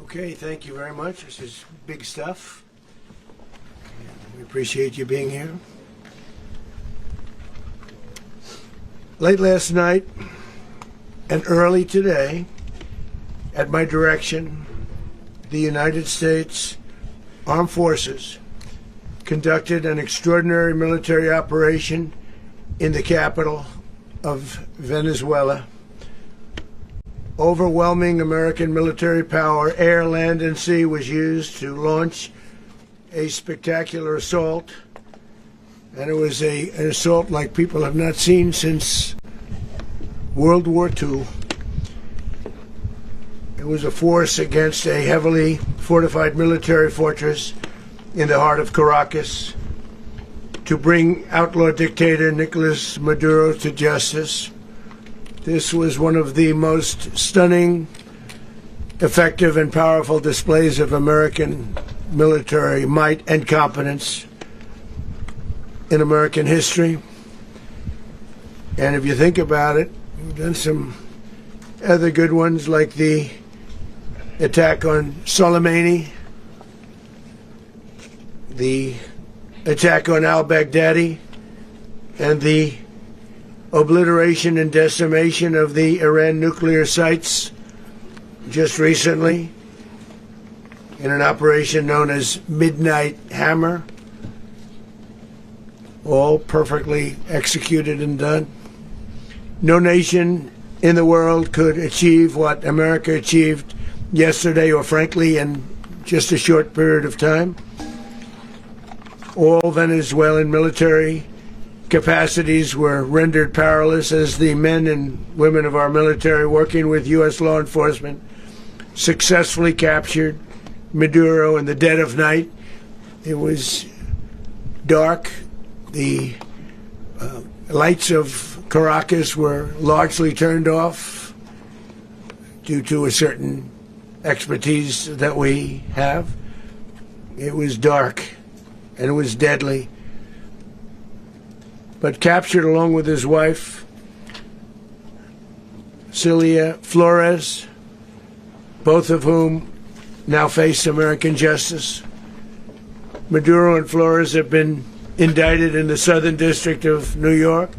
Okay, thank you very much. This is big stuff. We appreciate you being here. Late last night and early today, at my direction, the United States Armed Forces conducted an extraordinary military operation in the capital of Venezuela. Overwhelming American military power, air, land, and sea, was used to launch a spectacular assault. And it was an assault like people have not seen since World War II. It was a force against a heavily fortified military fortress in the heart of Caracas to bring outlaw dictator Nicolas Maduro to justice. This was one of the most stunning, effective, and powerful displays of American military might and competence in American history. And if you think about it, we've done some other good ones, like the attack on Soleimani, the attack on al-Baghdadi, and the obliteration and decimation of the Iran nuclear sites just recently in an operation known as Midnight Hammer. All perfectly executed and done. No nation in the world could achieve what America achieved yesterday, or frankly in just a short period of time. All Venezuelan military capacities were rendered powerless as the men and women of our military, working with U.S. law enforcement, successfully captured Maduro in the dead of night. It was dark. The lights of Caracas were largely turned off due to a certain expertise that we have. It was dark and it was deadly. But captured along with his wife, Celia Flores, both of whom now face American justice. Maduro and Flores have been indicted in the Southern District of New York,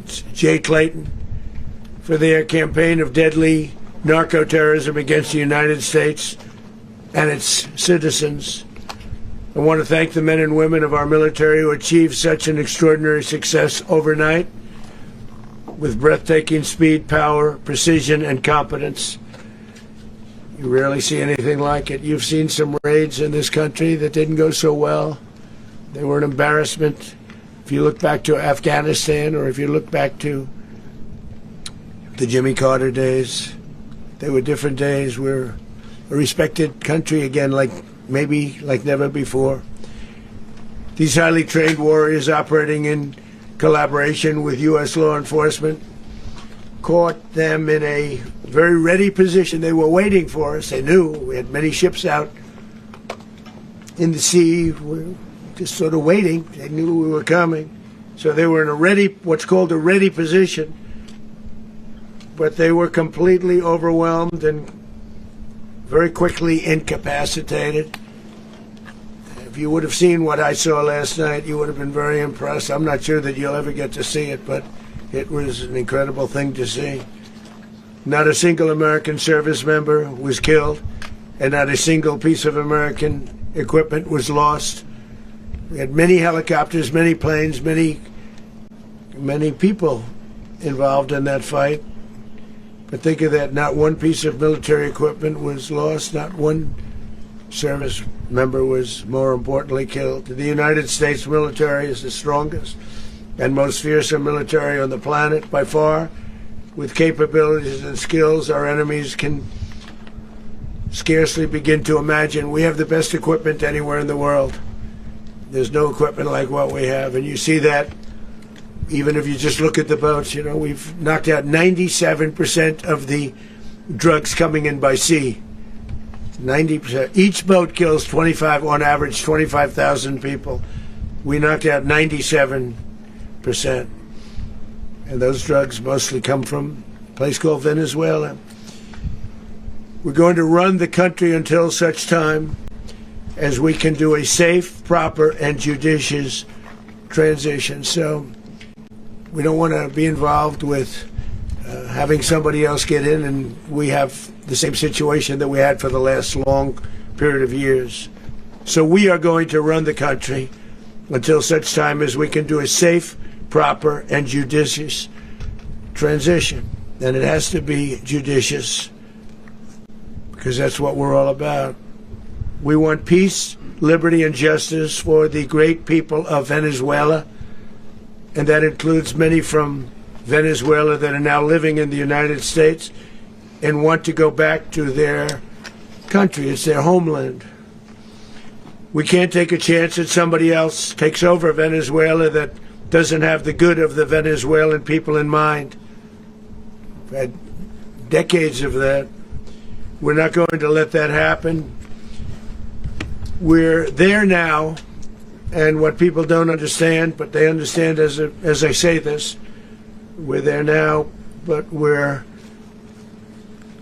it's Jay Clayton, for their campaign of deadly narco-terrorism against the United States and its citizens. I want to thank the men and women of our military who achieved such an extraordinary success overnight with breathtaking speed, power, precision, and competence. You rarely see anything like it. You've seen some raids in this country that didn't go so well. They were an embarrassment. If you look back to Afghanistan, or if you look back to the Jimmy Carter days, they were different days. We're a respected country again, maybe like never before. These highly trained warriors, operating in collaboration with U.S. law enforcement, caught them in a very ready position. They were waiting for us. They knew we had many ships out in the sea. We were just sort of waiting. They knew we were coming. So they were in what's called a ready position. But they were completely overwhelmed and very quickly incapacitated. If you would have seen what I saw last night, you would have been very impressed. I'm not sure that you'll ever get to see it, but it was an incredible thing to see. Not a single American service member was killed, and not a single piece of American equipment was lost. We had many helicopters, many planes, many people involved in that fight. But think of that, not one piece of military equipment was lost, not one service member was, more importantly, killed. The United States military is the strongest and most fearsome military on the planet by far, with capabilities and skills our enemies can scarcely begin to imagine. We have the best equipment anywhere in the world. There's no equipment like what we have, and you see that even if you just look at the boats. You know, we've knocked out 97% of the drugs coming in by sea. 90%. Each boat kills on average 25,000 people. We knocked out 97%. And those drugs mostly come from a place called Venezuela. We're going to run the country until such time as we can do a safe, proper, and judicious transition. So we don't want to be involved with having somebody else get in and we have the same situation that we had for the last long period of years. So we are going to run the country until such time as we can do a safe, proper, and judicious transition. And it has to be judicious because that's what we're all about. We want peace, liberty, and justice for the great people of Venezuela, and that includes many from Venezuela that are now living in the United States and want to go back to their country. It's their homeland. We can't take a chance that somebody else takes over Venezuela that doesn't have the good of the Venezuelan people in mind. We've had decades of that. We're not going to let that happen. We're there now, and what people don't understand, but they understand as I say this, we're there now, but we're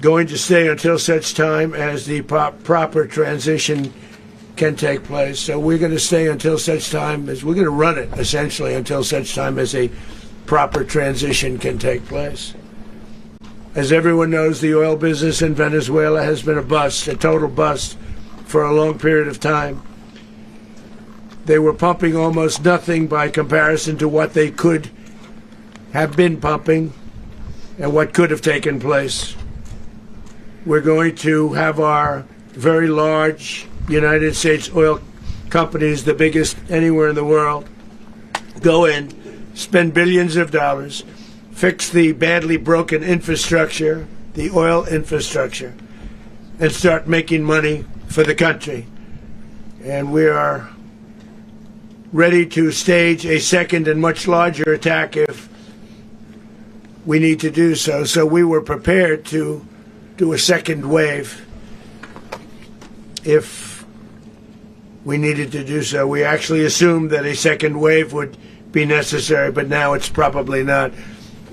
going to stay until such time as the proper transition can take place. So we're going to stay until such time as we're going to run it, essentially, until such time as a proper transition can take place. As everyone knows, the oil business in Venezuela has been a bust, a total bust, for a long period of time. They were pumping almost nothing by comparison to what they could have been pumping and what could have taken place. We're going to have our very large United States oil companies, the biggest anywhere in the world, go in, spend billions of dollars, fix the badly broken infrastructure, the oil infrastructure, and start making money for the country. And we are ready to stage a second and much larger attack if we need to do so. So we were prepared to do a second wave if we needed to do so. We actually assumed that a second wave would be necessary, but now it's probably not.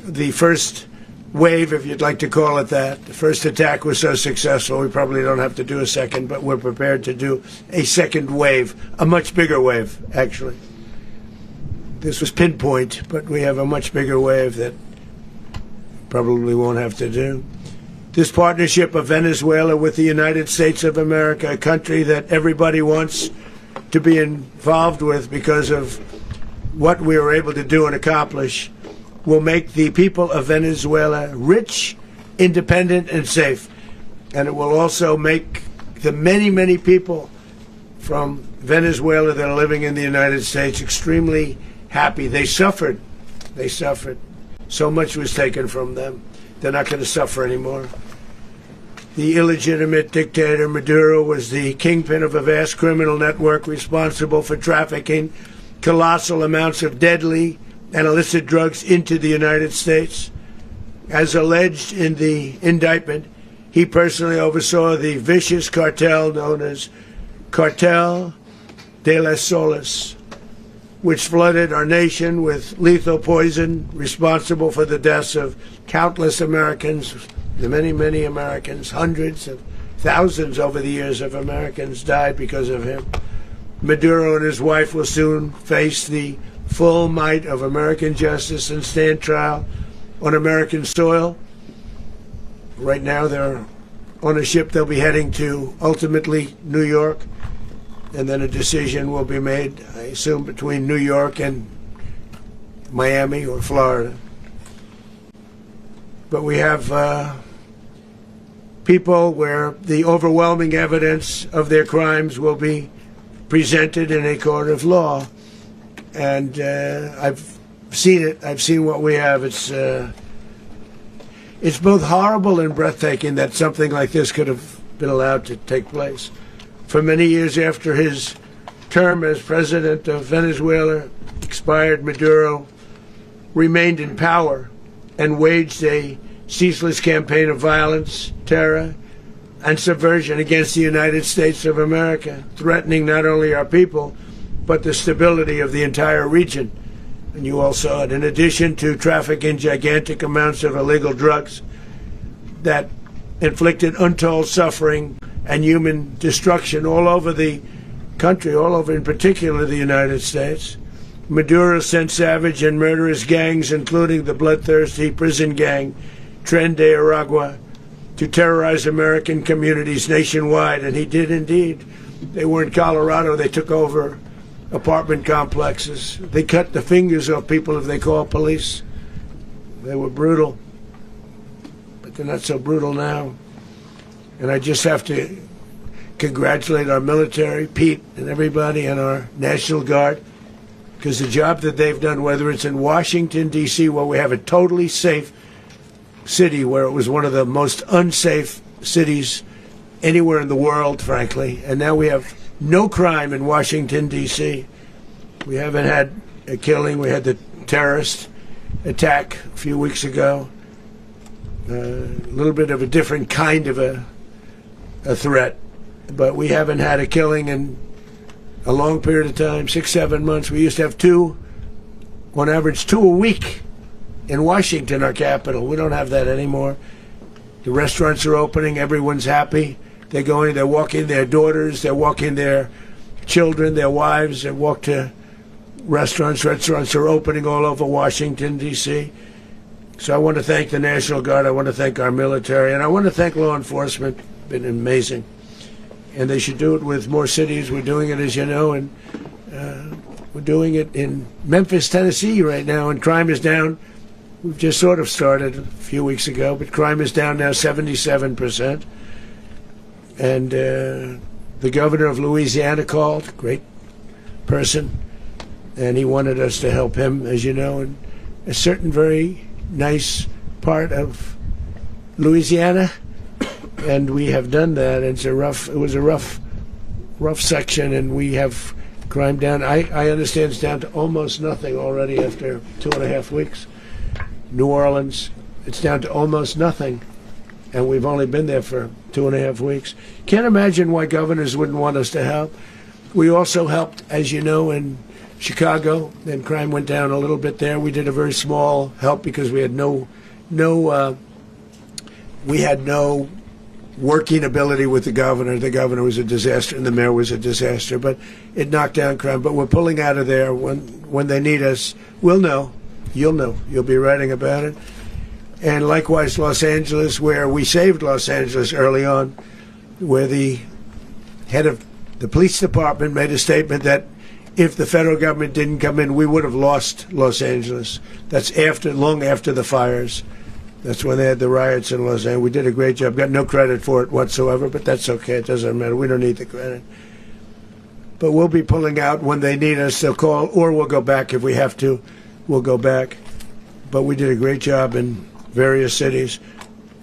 The first wave, if you'd like to call it that, the first attack was so successful, we probably don't have to do a second, but we're prepared to do a second wave, a much bigger wave, actually. This was pinpoint, but we have a much bigger wave that probably won't have to do. This partnership of Venezuela with the United States of America, a country that everybody wants to be involved with because of what we were able to do and accomplish, will make the people of Venezuela rich, independent, and safe. And it will also make the many, many people from Venezuela that are living in the United States extremely happy. They suffered. They suffered. So much was taken from them. They're not going to suffer anymore. The illegitimate dictator Maduro was the kingpin of a vast criminal network responsible for trafficking colossal amounts of deadly and illicit drugs into the United States. As alleged in the indictment, he personally oversaw the vicious cartel known as Cartel de las Solas, which flooded our nation with lethal poison, responsible for the deaths of countless Americans, the many, many Americans. Hundreds of thousands over the years of Americans died because of him. Maduro and his wife will soon face the full might of American justice and stand trial on American soil. Right now they're on a ship. They'll be heading to, ultimately, New York, and then a decision will be made, I assume, between New York and Miami or Florida. But we have people where the overwhelming evidence of their crimes will be presented in a court of law. And I've seen it. I've seen what we have. It's both horrible and breathtaking that something like this could have been allowed to take place. For many years after his term as president of Venezuela expired, Maduro remained in power and waged a ceaseless campaign of violence, terror, and subversion against the United States of America, threatening not only our people, but the stability of the entire region. And you all saw it. In addition to trafficking gigantic amounts of illegal drugs that inflicted untold suffering and human destruction all over the country, all over in particular the United States. Maduro sent savage and murderous gangs, including the bloodthirsty prison gang Tren de Aragua, to terrorize American communities nationwide, and he did indeed. They were in Colorado. They took over apartment complexes. They cut the fingers off people if they called police. They were brutal, but they're not so brutal now. And I just have to congratulate our military, Pete and everybody, and our National Guard, because the job that they've done, whether it's in Washington, D.C., where we have a totally safe city, where it was one of the most unsafe cities anywhere in the world, frankly, and now we have no crime in Washington, D.C. We haven't had a killing. We had the terrorist attack a few weeks ago. A little bit of a different kind of a threat, but we haven't had a killing in a long period of time, 6-7 months. We used to have two, on average, 2 a week in Washington, our capital. We don't have that anymore. The restaurants are opening. Everyone's happy. They're going, they're walking their daughters, they're walking their children, their wives, they walk to restaurants. Restaurants are opening all over Washington, D.C. So I want to thank the National Guard. I want to thank our military. And I want to thank law enforcement. It's been amazing. And they should do it with more cities. We're doing it, as you know, and we're doing it in Memphis, Tennessee right now, and crime is down. We've just sort of started a few weeks ago, but crime is down now 77%. And the governor of Louisiana called, great person, and he wanted us to help him, as you know, in a certain very nice part of Louisiana, and we have done that. It was a rough section, and we have crime down. I understand it's down to almost nothing already after 2.5 weeks. New Orleans, it's down to almost nothing, and we've only been there for 2.5 weeks. Can't imagine why governors wouldn't want us to help. We also helped, as you know, in Chicago, and crime went down a little bit there. We did a very small help because we had no working ability with the governor. The governor was a disaster, and the mayor was a disaster. But it knocked down crime. But we're pulling out of there when they need us. We'll know. You'll know. You'll be writing about it. And likewise, Los Angeles, where we saved Los Angeles early on, where the head of the police department made a statement that if the federal government didn't come in, we would have lost Los Angeles. That's long after the fires. That's when they had the riots in Los Angeles. We did a great job. Got no credit for it whatsoever, but that's okay. It doesn't matter. We don't need the credit. But we'll be pulling out when they need us. They'll call, or we'll go back if we have to. We'll go back. But we did a great job in various cities.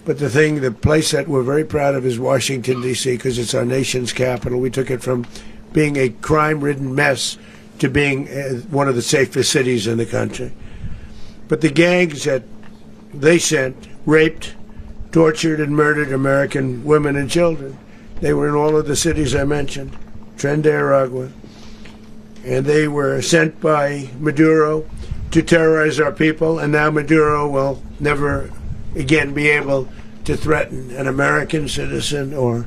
But the place that we're very proud of is Washington, D.C., because it's our nation's capital. We took it from being a crime-ridden mess to being one of the safest cities in the country. But the gangs that they sent raped, tortured, and murdered American women and children. They were in all of the cities I mentioned, Tren de Aragua. And they were sent by Maduro to terrorize our people, and now Maduro will never again be able to threaten an American citizen or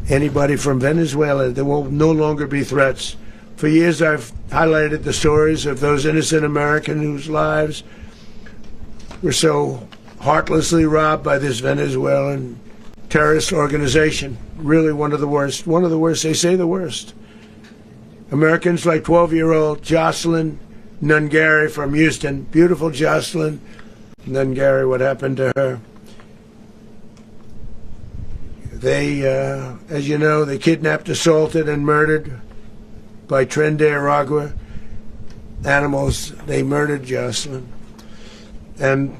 anybody from Venezuela. There will no longer be threats. For years I've highlighted the stories of those innocent Americans whose lives were so heartlessly robbed by this Venezuelan terrorist organization. Really one of the worst. One of the worst. They say the worst. Americans like 12-year-old Jocelyn Nungary from Houston. Beautiful Jocelyn Nungary. What happened to her? They, as you know, they kidnapped, assaulted, and murdered by Tren de Aragua animals. They murdered Jocelyn and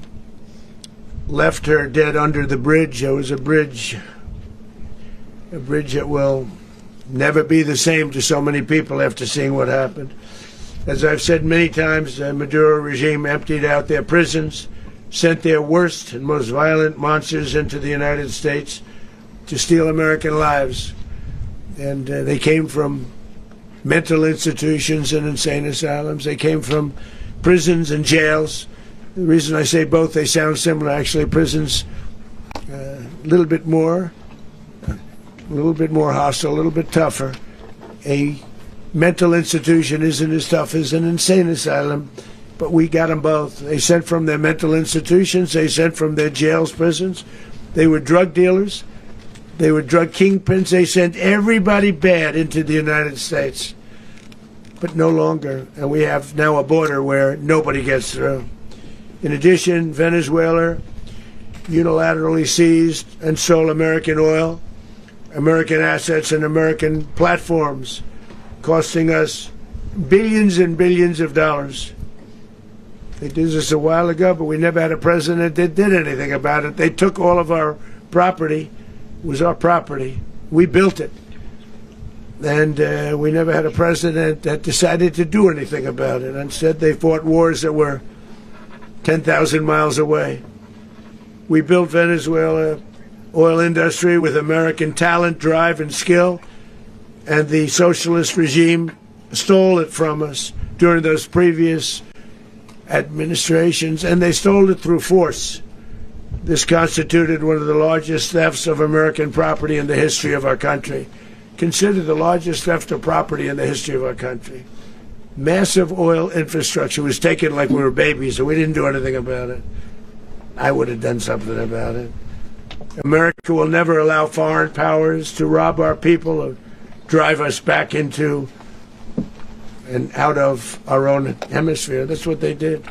left her dead under the bridge. There was a bridge that will never be the same to so many people after seeing what happened. As I've said many times, the Maduro regime emptied out their prisons, sent their worst and most violent monsters into the United States to steal American lives. And they came from mental institutions and insane asylums. They came from prisons and jails. The reason I say both, they sound similar. Actually, prisons a little bit more hostile, a little bit tougher. A mental institution isn't as tough as an insane asylum, but we got them both. They sent from their mental institutions, they sent from their jails, prisons. They were drug dealers, they were drug kingpins, they sent everybody bad into the United States. But no longer, and we have now a border where nobody gets through. In addition, Venezuela unilaterally seized and sold American oil, American assets, and American platforms, costing us billions and billions of dollars. They did this a while ago, but we never had a president that did anything about it. They took all of our property. It was our property. We built it. And we never had a president that decided to do anything about it. Instead, they fought wars that were 10,000 miles away. We built Venezuela oil industry with American talent, drive, and skill, and the socialist regime stole it from us during those previous administrations, and they stole it through force. This constituted one of the largest thefts of American property in the history of our country. Considered the largest theft of property in the history of our country. Massive oil infrastructure was taken like we were babies, and we didn't do anything about it. I would have done something about it. America will never allow foreign powers to rob our people or drive us back into and out of our own hemisphere. That's what they did.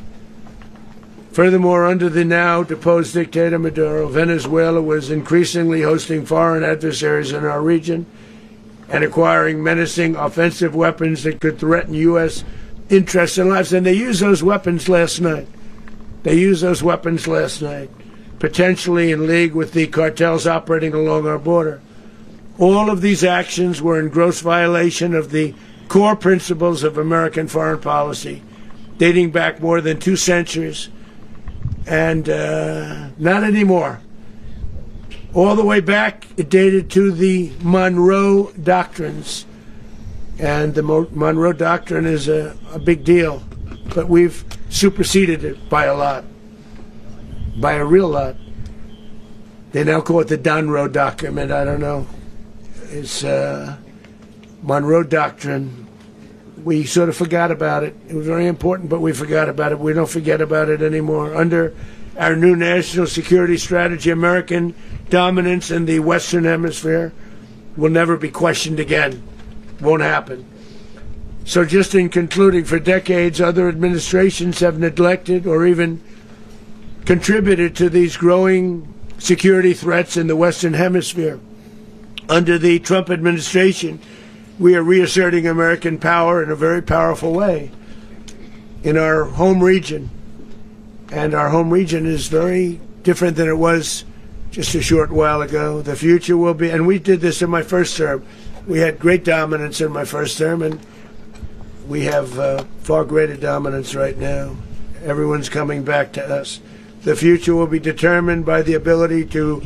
Furthermore, under the now deposed dictator Maduro, Venezuela was increasingly hosting foreign adversaries in our region and acquiring menacing offensive weapons that could threaten U.S. interests and lives. And they used those weapons last night. Potentially in league with the cartels operating along our border. All of these actions were in gross violation of the core principles of American foreign policy, dating back more than 2 centuries, and not anymore. All the way back, it dated to the Monroe Doctrines, and the Monroe Doctrine is a big deal, but we've superseded it by a lot. By a real lot. They now call it the Monroe Document. I don't know. It's Monroe Doctrine. We sort of forgot about it. It was very important, but we forgot about it. We don't forget about it anymore. Under our new national security strategy, American dominance in the Western Hemisphere will never be questioned again. Won't happen. So just in concluding, for decades, other administrations have neglected or even contributed to these growing security threats in the Western Hemisphere. Under the Trump administration, we are reasserting American power in a very powerful way in our home region. And our home region is very different than it was just a short while ago. The future will be, and we did this in my first term. We had great dominance in my first term, and we have far greater dominance right now. Everyone's coming back to us. The future will be determined by the ability to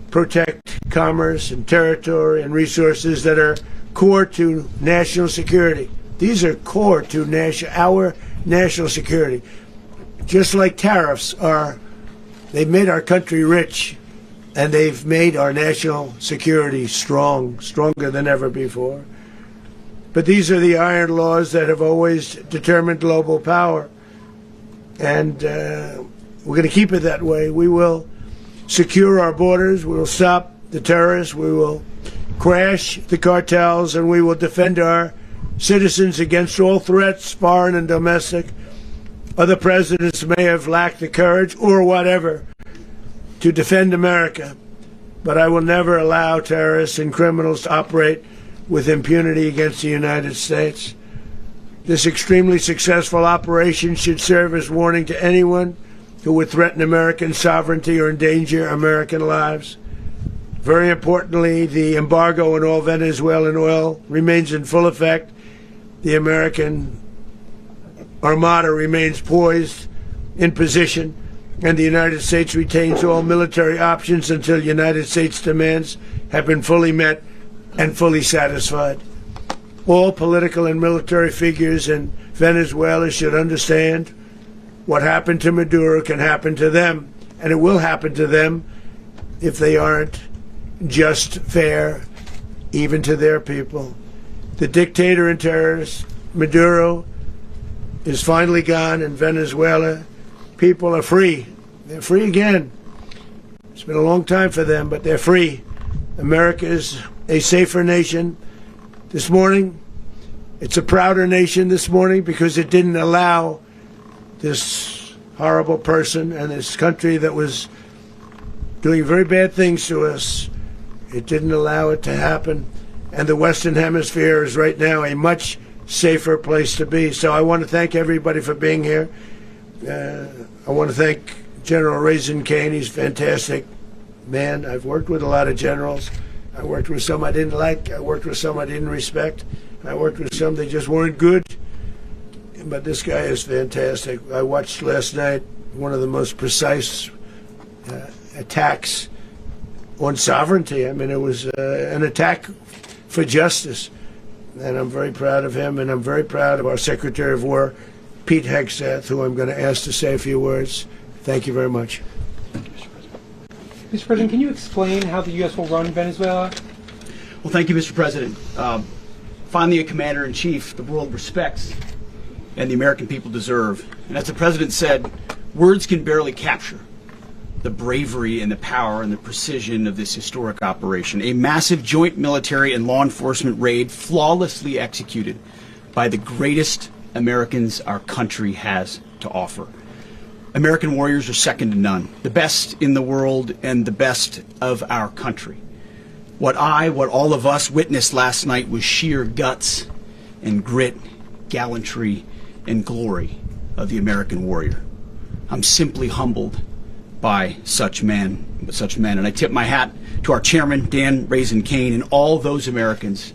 protect commerce and territory and resources that are core to national security. These are core to our national security. Just like tariffs are, they've made our country rich, and they've made our national security stronger than ever before. But these are the iron laws that have always determined global power. And we're going to keep it that way. We will secure our borders. We will stop the terrorists. We will crash the cartels, and we will defend our citizens against all threats, foreign and domestic. Other presidents may have lacked the courage or whatever to defend America, but I will never allow terrorists and criminals to operate with impunity against the United States. This extremely successful operation should serve as warning to anyone who would threaten American sovereignty or endanger American lives. Very importantly, the embargo on all Venezuelan oil remains in full effect. The American Armada remains poised in position, and the United States retains all military options until United States demands have been fully met and fully satisfied. All political and military figures in Venezuela should understand what happened to Maduro can happen to them, and it will happen to them if they aren't just, fair, even to their people. The dictator and terrorist, Maduro, is finally gone in Venezuela. People are free. They're free again. It's been a long time for them, but they're free. America is a safer nation this morning. It's a prouder nation this morning because it didn't allow this horrible person and this country that was doing very bad things to us. It didn't allow it to happen. And the Western Hemisphere is right now a much safer place to be. So I want to thank everybody for being here. I want to thank General Raisin Kane. He's a fantastic man. I've worked with a lot of generals. I worked with some I didn't like. I worked with some I didn't respect. I worked with some that just weren't good. But this guy is fantastic. I watched last night one of the most precise attacks on sovereignty. I mean, it was an attack for justice. And I'm very proud of him, and I'm very proud of our Secretary of War, Pete Hegseth, who I'm going to ask to say a few words. Thank you very much. Mr. President, can you explain how the U.S. will run Venezuela? Well, thank you, Mr. President. Finally, a commander-in-chief the world respects and the American people deserve. And as the President said, words can barely capture the bravery and the power and the precision of this historic operation. A massive joint military and law enforcement raid flawlessly executed by the greatest Americans our country has to offer. American warriors are second to none, the best in the world and the best of our country. What all of us witnessed last night was sheer guts and grit, gallantry and glory of the American warrior. I'm simply humbled by such men, and I tip my hat to our chairman, Dan Raisin Kane, and all those Americans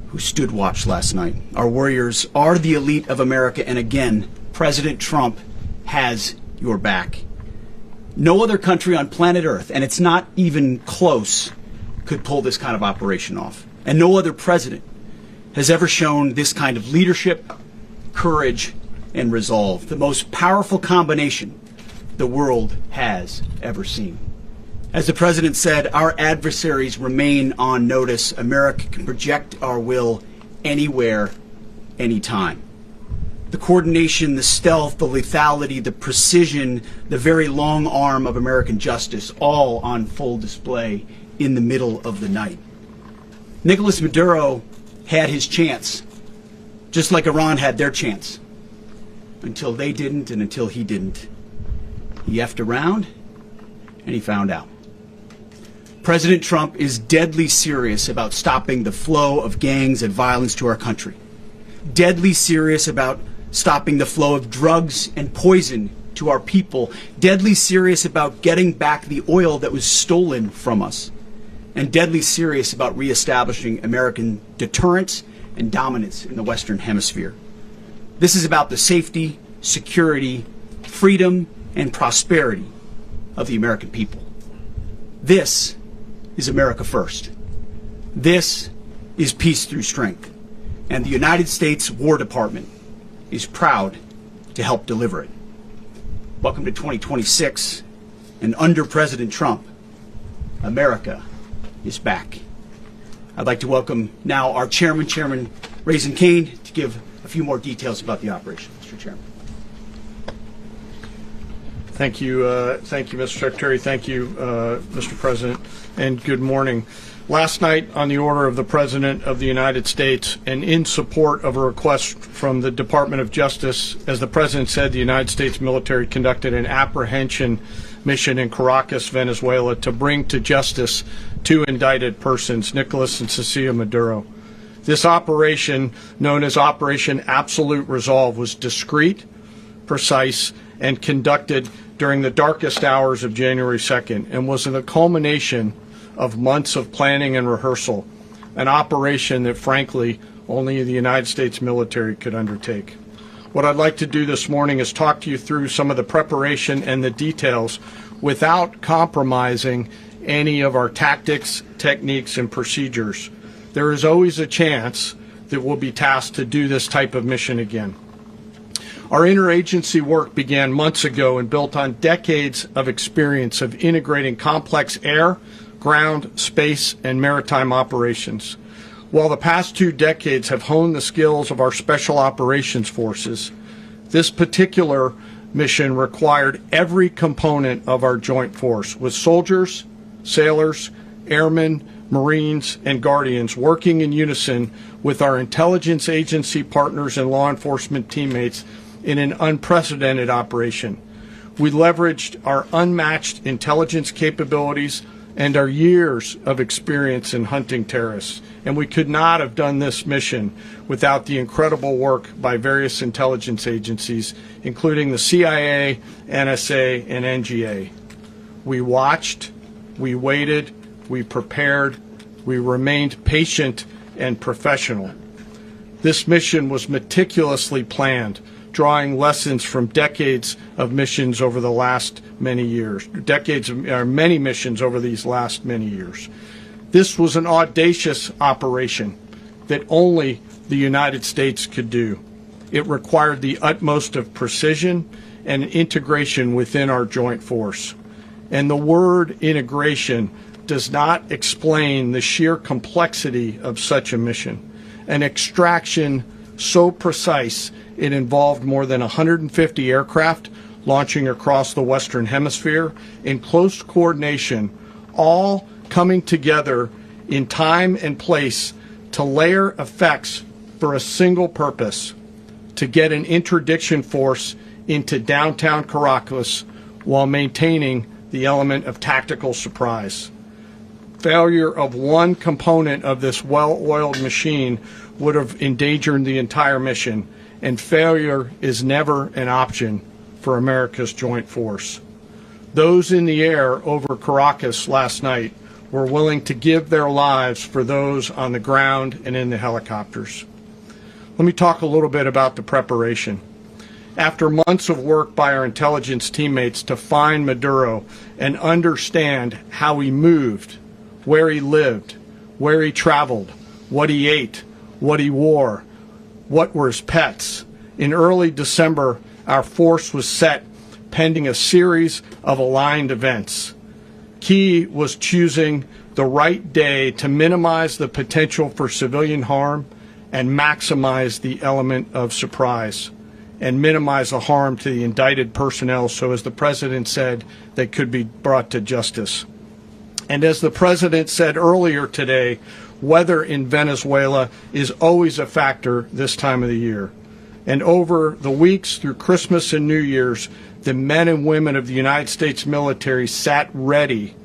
who stood watch last night. Our warriors are the elite of America, and again, President Trump has your back. No other country on planet Earth, and it's not even close, could pull this kind of operation off. And no other president has ever shown this kind of leadership, courage, and resolve. The most powerful combination the world has ever seen. As the President said, our adversaries remain on notice. America can project our will anywhere, anytime. The coordination, the stealth, the lethality, the precision, the very long arm of American justice, all on full display in the middle of the night. Nicolas Maduro had his chance, just like Iran had their chance, until they didn't and until he didn't. He effed around, and he found out. President Trump is deadly serious about stopping the flow of gangs and violence to our country. Deadly serious about stopping the flow of drugs and poison to our people. Deadly serious about getting back the oil that was stolen from us. And deadly serious about reestablishing American deterrence and dominance in the Western Hemisphere. This is about the safety, security, freedom, and prosperity of the American people. This is America first. This is peace through strength. And the United States War Department is proud to help deliver it. Welcome to 2026, and under President Trump, America is back. I'd like to welcome now our Chairman Raisin Kane, to give a few more details about the operation. Mr. Chairman. Thank you, Mr. Secretary. Thank you, Mr. President, and good morning. Last night, on the order of the President of the United States, and in support of a request from the Department of Justice, as the President said, the United States military conducted an apprehension mission in Caracas, Venezuela, to bring to justice two indicted persons, Nicolas and Cecilia Maduro. This operation, known as Operation Absolute Resolve, was discreet, precise, and conducted during the darkest hours of January 2nd, and was the culmination of months of planning and rehearsal, an operation that, frankly, only the United States military could undertake. What I'd like to do this morning is talk to you through some of the preparation and the details without compromising any of our tactics, techniques, and procedures. There is always a chance that we'll be tasked to do this type of mission again. Our interagency work began months ago and built on decades of experience of integrating complex air, ground, space, and maritime operations. While the past 2 decades have honed the skills of our special operations forces, this particular mission required every component of our joint force, with soldiers, sailors, airmen, Marines, and Guardians working in unison with our intelligence agency partners and law enforcement teammates in an unprecedented operation. We leveraged our unmatched intelligence capabilities and our years of experience in hunting terrorists, and we could not have done this mission without the incredible work by various intelligence agencies, including the CIA, NSA, and NGA. We watched, we waited, we prepared, we remained patient and professional. This mission was meticulously planned, drawing lessons from decades of missions over the last many years, many missions over these last many years. This was an audacious operation that only the United States could do. It required the utmost of precision and integration within our joint force. And the word integration does not explain the sheer complexity of such a mission. An extraction so precise it involved more than 150 aircraft launching across the Western Hemisphere in close coordination, all coming together in time and place to layer effects for a single purpose: to get an interdiction force into downtown Caracas while maintaining the element of tactical surprise. Failure of one component of this well-oiled machine would have endangered the entire mission, and failure is never an option for America's joint force. Those in the air over Caracas last night were willing to give their lives for those on the ground and in the helicopters. Let me talk a little bit about the preparation. After months of work by our intelligence teammates to find Maduro and understand how he moved, where he lived, where he traveled, what he ate, what he wore, what were his pets, in early December, our force was set pending a series of aligned events. Key was choosing the right day to minimize the potential for civilian harm and maximize the element of surprise, and minimize the harm to the indicted personnel so, as the President said, they could be brought to justice. And as the President said earlier today, weather in Venezuela is always a factor this time of the year. And over the weeks through Christmas and New Year's, the men and women of the United States military sat ready,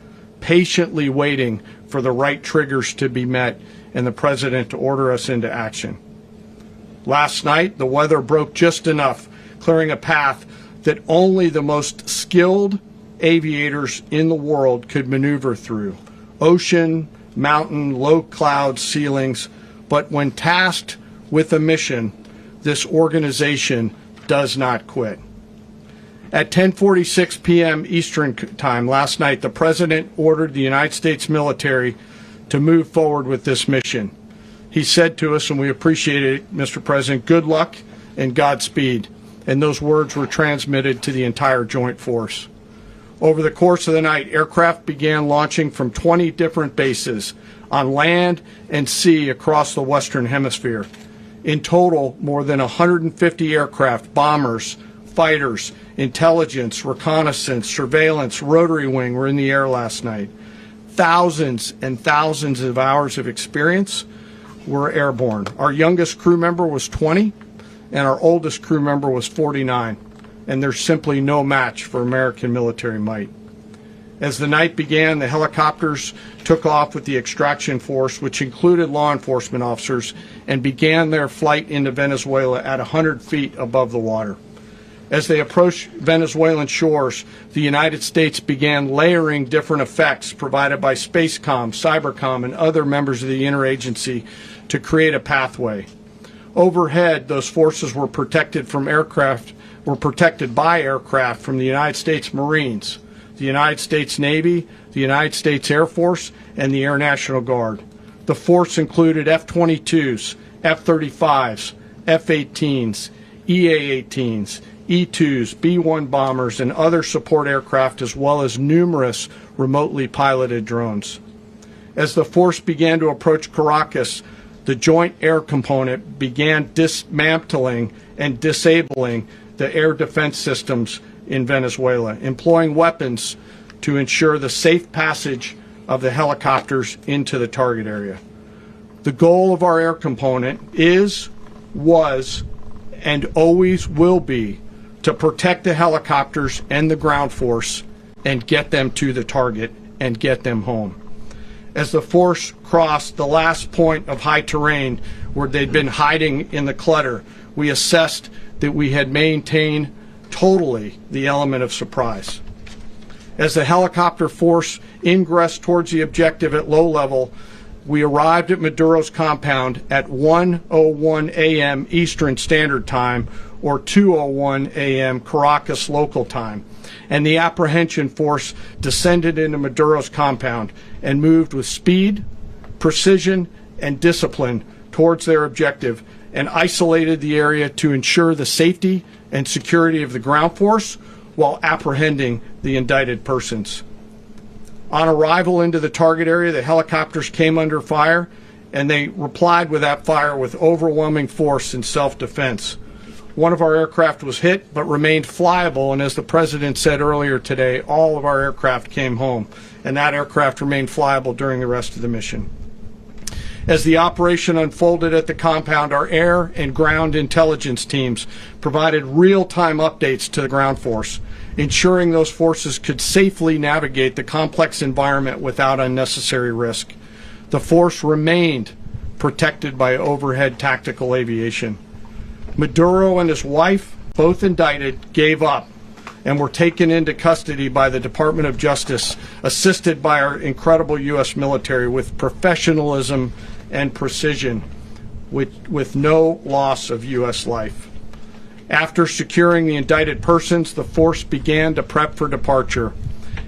patiently waiting for the right triggers to be met and the President to order us into action. Last night, the weather broke just enough, clearing a path that only the most skilled aviators in the world could maneuver through. Ocean, mountain, low cloud ceilings, but when tasked with a mission, this organization does not quit. At 10:46 p.m. Eastern Time last night, the President ordered the United States military to move forward with this mission. He said to us, and we appreciate it, Mr. President, good luck and Godspeed. And those words were transmitted to the entire joint force. Over the course of the night, aircraft began launching from 20 different bases on land and sea across the Western Hemisphere. In total, more than 150 aircraft, bombers, fighters, intelligence, reconnaissance, surveillance, rotary wing were in the air last night. Thousands and thousands of hours of experience were airborne. Our youngest crew member was 20, and our oldest crew member was 49. And there's simply no match for American military might. As the night began, the helicopters took off with the extraction force, which included law enforcement officers, and began their flight into Venezuela at 100 feet above the water. As they approached Venezuelan shores, the United States began layering different effects provided by Spacecom, Cybercom, and other members of the interagency to create a pathway. Overhead, those forces were protected by aircraft from the United States Marines, the United States Navy, the United States Air Force, and the Air National Guard. The force included F-22s, F-35s, F-18s, EA-18s, E-2s, B-1 bombers, and other support aircraft, as well as numerous remotely piloted drones. As the force began to approach Caracas, the Joint Air Component began dismantling and disabling the air defense systems in Venezuela, employing weapons to ensure the safe passage of the helicopters into the target area. The goal of our air component is, was, and always will be to protect the helicopters and the ground force and get them to the target and get them home. As the force crossed the last point of high terrain where they'd been hiding in the clutter, we assessed that we had maintained totally the element of surprise. As the helicopter force ingressed towards the objective at low level, we arrived at Maduro's compound at 1:01 a.m. Eastern Standard Time, or 2:01 a.m. Caracas local time, and the apprehension force descended into Maduro's compound and moved with speed, precision, and discipline towards their objective and isolated the area to ensure the safety and security of the ground force while apprehending the indicted persons. On arrival into the target area, the helicopters came under fire, and they replied with that fire with overwhelming force in self-defense. One of our aircraft was hit but remained flyable, and as the President said earlier today, all of our aircraft came home, and that aircraft remained flyable during the rest of the mission. As the operation unfolded at the compound, our air and ground intelligence teams provided real-time updates to the ground force, ensuring those forces could safely navigate the complex environment without unnecessary risk. The force remained protected by overhead tactical aviation. Maduro and his wife, both indicted, gave up and were taken into custody by the Department of Justice, assisted by our incredible U.S. military with professionalism and precision, with no loss of U.S. life. After securing the indicted persons, the force began to prep for departure.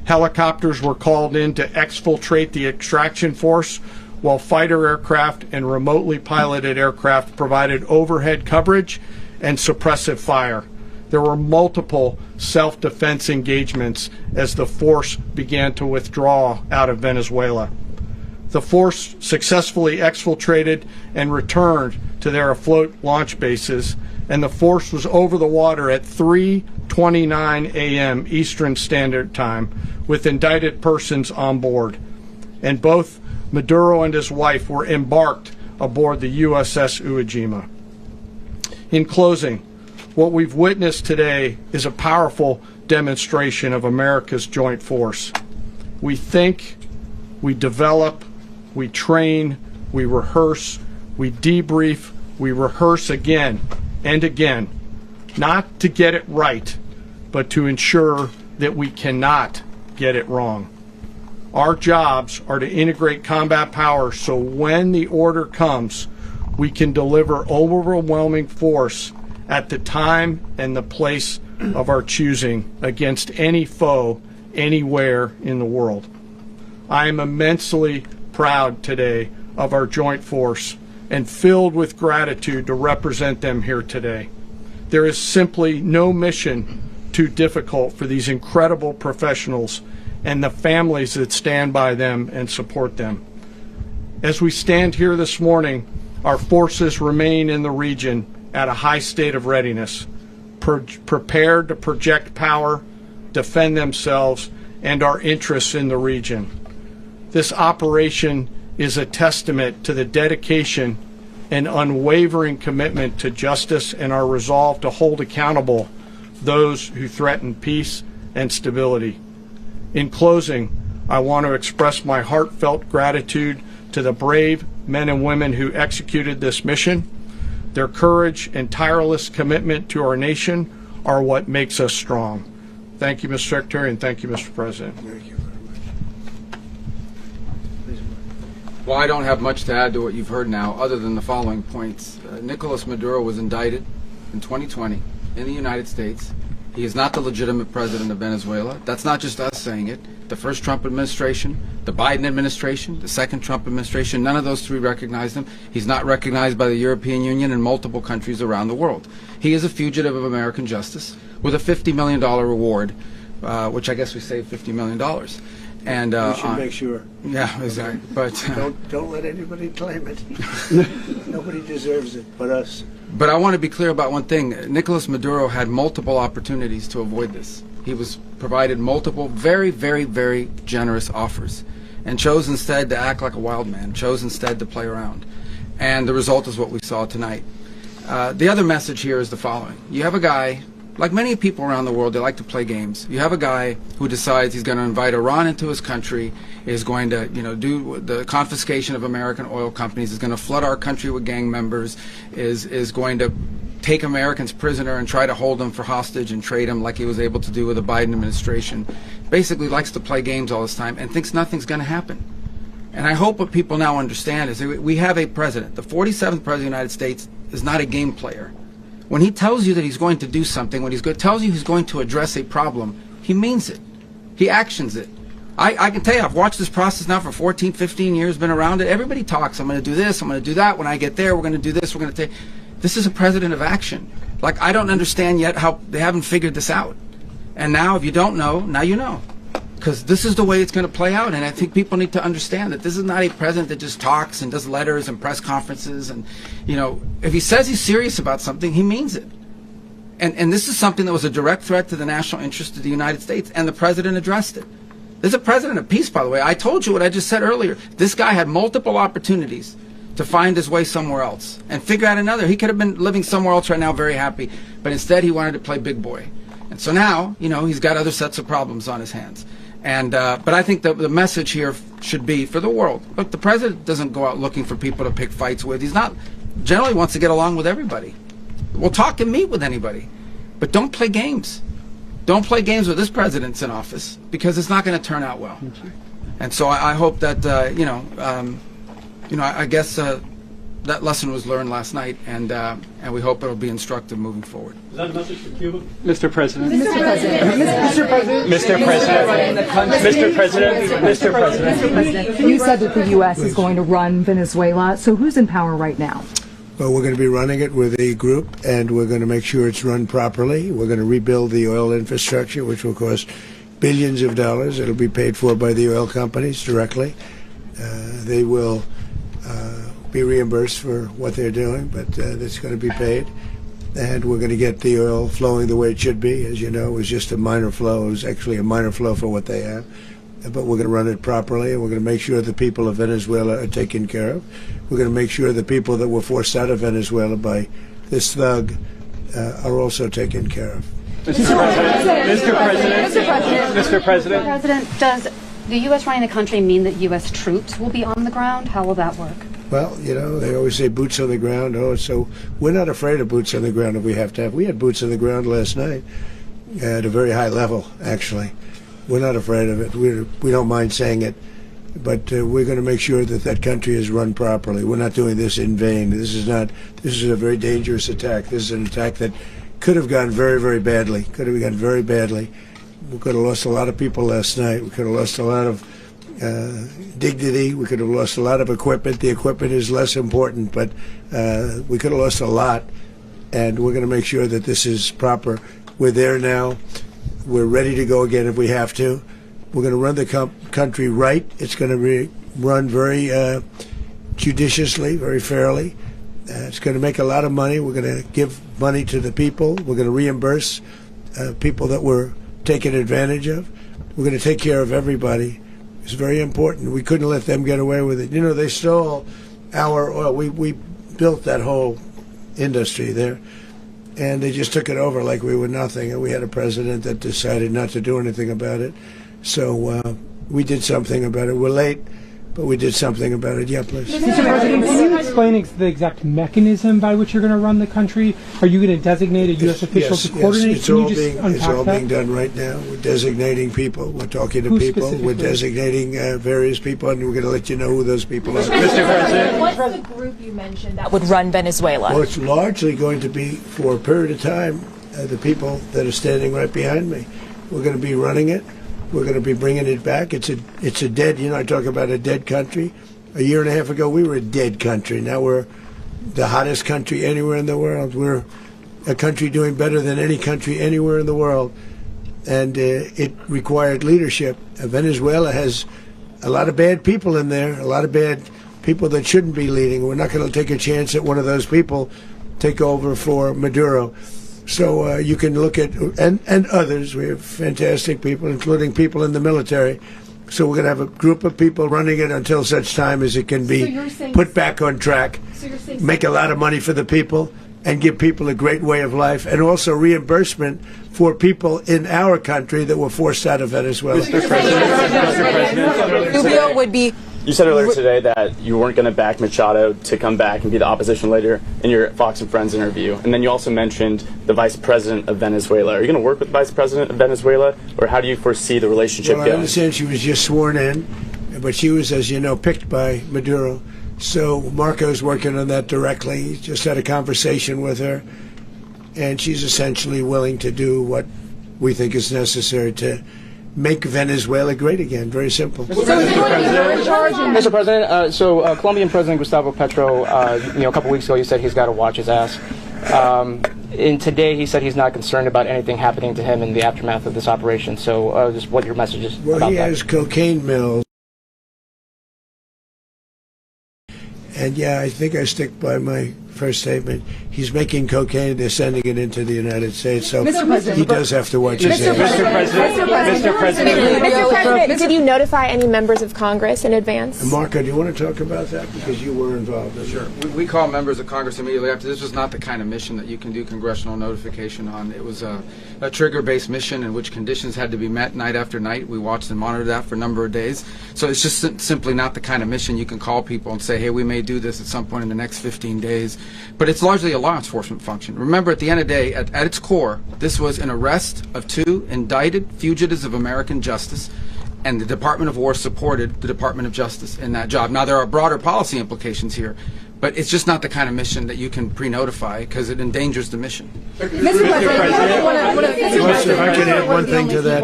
Helicopters were called in to exfiltrate the extraction force, while fighter aircraft and remotely piloted aircraft provided overhead coverage and suppressive fire. There were multiple self-defense engagements as the force began to withdraw out of Venezuela. The force successfully exfiltrated and returned to their afloat launch bases, and the force was over the water at 3:29 a.m. Eastern Standard Time with indicted persons on board. And both Maduro and his wife were embarked aboard the USS Iwo Jima. In closing, what we've witnessed today is a powerful demonstration of America's joint force. We think, we develop, we train, we rehearse, we debrief, we rehearse again and again, not to get it right, but to ensure that we cannot get it wrong. Our jobs are to integrate combat power so when the order comes, we can deliver overwhelming force at the time and the place of our choosing against any foe anywhere in the world. I am immensely proud today of our joint force and filled with gratitude to represent them here today. There is simply no mission too difficult for these incredible professionals and the families that stand by them and support them. As we stand here this morning, our forces remain in the region at a high state of readiness, prepared to project power, defend themselves, and our interests in the region. This operation is a testament to the dedication and unwavering commitment to justice and our resolve to hold accountable those who threaten peace and stability. In closing, I want to express my heartfelt gratitude to the brave men and women who executed this mission. Their courage and tireless commitment to our nation are what makes us strong. Thank you, Mr. Secretary, and thank you, Mr. President. Thank you very much. Well, I don't have much to add to what you've heard now, other than the following points. Nicolas Maduro was indicted in 2020 in the United States. He is not the legitimate president of Venezuela. That's not just us saying it. The first Trump administration, The Biden administration, the second Trump administration, none of those three recognized him. He's not recognized by the European Union and multiple countries around the world. He is a fugitive of American justice with a $50 million reward, which I guess we saved $50 million. And We should make sure. yeah, exactly. But Don't let anybody claim it. Nobody deserves it but us. But I want to be clear about one thing. Nicolas Maduro had multiple opportunities to avoid this. He was provided multiple very, very, very generous offers and chose instead to act like a wild man, chose instead to play around. And the result is what we saw tonight. The other message here is the following. You have a guy, like many people around the world, they like to play games. You have a guy who decides he's going to invite Iran into his country, is going to, do the confiscation of American oil companies, is going to flood our country with gang members, is going to take Americans prisoner and try to hold them for hostage and trade them like he was able to do with the Biden administration. Basically likes to play games all this time and thinks nothing's going to happen. And I hope what people now understand is that we have a president. The 47th president of the United States is not a game player. When he tells you that he's going to do something, when tells you he's going to address a problem, he means it. He actions it. I can tell you, I've watched this process now for 14, 15 years, been around it. Everybody talks, I'm going to do this, I'm going to do that. When I get there, we're going to do this, we're going to take... This is a president of action. Like, I don't understand yet how they haven't figured this out. And now, if you don't know, now you know. Because this is the way it's going to play out. And I think people need to understand that this is not a president that just talks and does letters and press conferences. And, if he says he's serious about something, he means it. And this is something that was a direct threat to the national interest of the United States. And the president addressed it. This is a president of peace, by the way. I told you what I just said earlier. This guy had multiple opportunities to find his way somewhere else and figure out another. He could have been living somewhere else right now very happy, but instead he wanted to play big boy. And so now, he's got other sets of problems on his hands. And but I think the message here should be for the world. Look, the president doesn't go out looking for people to pick fights with. He's not, generally wants to get along with everybody. We'll talk and meet with anybody, but don't play games. Don't play games with this president's in office, because it's not going to turn out well. And so I hope that, I guess that lesson was learned last night, and we hope it'll be instructive moving forward. Is that a message for Cuba? Mr. President. Mr. President. You said that the U.S. is going to run Venezuela, so who's in power right now? Well, we're going to be running it with a group, and we're going to make sure it's run properly. We're going to rebuild the oil infrastructure, which will cost billions of dollars. It'll be paid for by the oil companies directly. They will be reimbursed for what they're doing, but that's going to be paid. And we're going to get the oil flowing the way it should be. As you know, it was just a minor flow. It was actually a minor flow for what they have. But we're going to run it properly, and we're going to make sure the people of Venezuela are taken care of. We're going to make sure the people that were forced out of Venezuela by this thug are also taken care of. Mr. President. Does the U.S. running the country mean that U.S. troops will be on the ground? How will that work? Well, they always say boots on the ground. So we're not afraid of boots on the ground if we have to have. We had boots on the ground last night at a very high level, actually. We're not afraid of it. We don't mind saying it. But we're going to make sure that that country is run properly. We're not doing this in vain. This is a very dangerous attack. This is an attack that could have gone very, very badly. Could have gone very badly. We could have lost a lot of people last night. We could have lost a lot of dignity. We could have lost a lot of equipment. The equipment is less important, but we could have lost a lot. And we're going to make sure that this is proper. We're there now. We're ready to go again if we have to. We're going to run the country right. It's going to be run very judiciously, very fairly. It's going to make a lot of money. We're going to give money to the people. We're going to reimburse people that were taken advantage of. We're going to take care of everybody. It's very important. We couldn't let them get away with it. They stole our oil. We built that whole industry there, and they just took it over like we were nothing. And we had a president that decided not to do anything about it. So we did something about it. We're late, but we did something about it. Yeah, please. Mr. President, can you explain the exact mechanism by which you're going to run the country? Are you going to designate a U.S. official to coordinate? It's all being done right now. We're designating people. We're talking to people. We're designating various people, and we're going to let you know who those people are. Mr. President. What's the group you mentioned that would run Venezuela? Well, it's largely going to be, for a period of time, the people that are standing right behind me. We're going to be running it. We're going to be bringing it back. It's a dead. I talk about a dead country. A year and a half ago, we were a dead country. Now we're the hottest country anywhere in the world. We're a country doing better than any country anywhere in the world. And it required leadership. Venezuela has a lot of bad people in there, a lot of bad people that shouldn't be leading. We're not going to take a chance that one of those people take over for Maduro. So you can look at, and others. We have fantastic people, including people in the military. So we're going to have a group of people running it until such time as it can be put back on track, make a lot of money for the people, and give people a great way of life, and also reimbursement for people in our country that were forced out of Venezuela. Mr. President, Rubio would be. You said earlier today that you weren't going to back Machado to come back and be the opposition leader in your Fox and Friends interview. And then you also mentioned the vice president of Venezuela. Are you going to work with the vice president of Venezuela, or how do you foresee the relationship Well, going? I understand she was just sworn in, but she was, as you know, picked by Maduro. So Marco's working on that directly. He just had a conversation with her, and she's essentially willing to do what we think is necessary to make Venezuela great again. Very simple. Mr. President, Colombian President Gustavo Petro, a couple weeks ago, you said he's got to watch his ass. And today, he said he's not concerned about anything happening to him in the aftermath of this operation. So, just what your message is Well, about he that. has cocaine mills. And yeah, I think I stick by my first statement. He's making cocaine. They're sending it into the United States. So Mr. President, he does have to watch his Mr. hands. President, did you notify any members of Congress in advance? Marco, do you want to talk about that? Because you were involved in Sure. We call members of Congress immediately after. This was not the kind of mission that you can do congressional notification on. It was a trigger-based mission in which conditions had to be met night after night. We watched and monitored that for a number of days. So it's just simply not the kind of mission you can call people and say, hey, we may do this at some point in the next 15 days. But it's largely a law enforcement function. Remember, at the end of the day, at its core, this was an arrest of 2 indicted fugitives of American justice, and the Department of War supported the Department of Justice in that job. Now, there are broader policy implications here, but it's just not the kind of mission that you can pre-notify because it endangers the mission. Mr. President, If I could add one thing to that,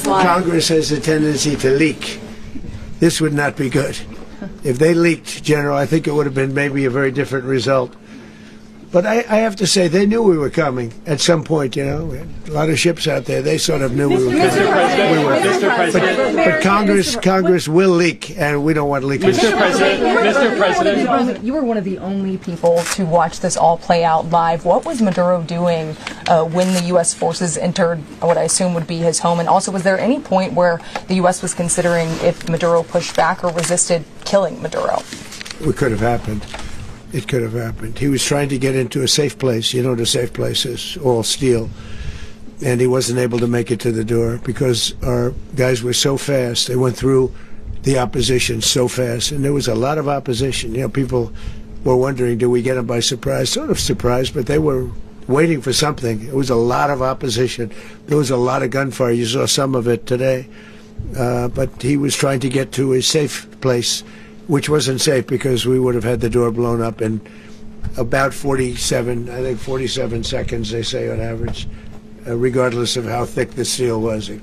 Congress has a tendency to leak. This would not be good. If they leaked, General, I think it would have been maybe a very different result. But I have to say, they knew we were coming at some point, We had a lot of ships out there. They sort of knew we were coming. Mr. President. But Congress will leak, and we don't want leakage. Mr. President. you were one of the only people to watch this all play out live. What was Maduro doing when the U.S. forces entered what I assume would be his home? And also, was there any point where the U.S. was considering if Maduro pushed back or resisted killing Maduro? It could have happened. It could have happened. He was trying to get into a safe place. The safe place is all steel. And he wasn't able to make it to the door because our guys were so fast. They went through the opposition so fast. And there was a lot of opposition. People were wondering, do we get them by surprise? Sort of surprised, but they were waiting for something. It was a lot of opposition. There was a lot of gunfire. You saw some of it today. But he was trying to get to a safe place, which wasn't safe because we would have had the door blown up in about 47 seconds, they say on average, regardless of how thick the steel was. It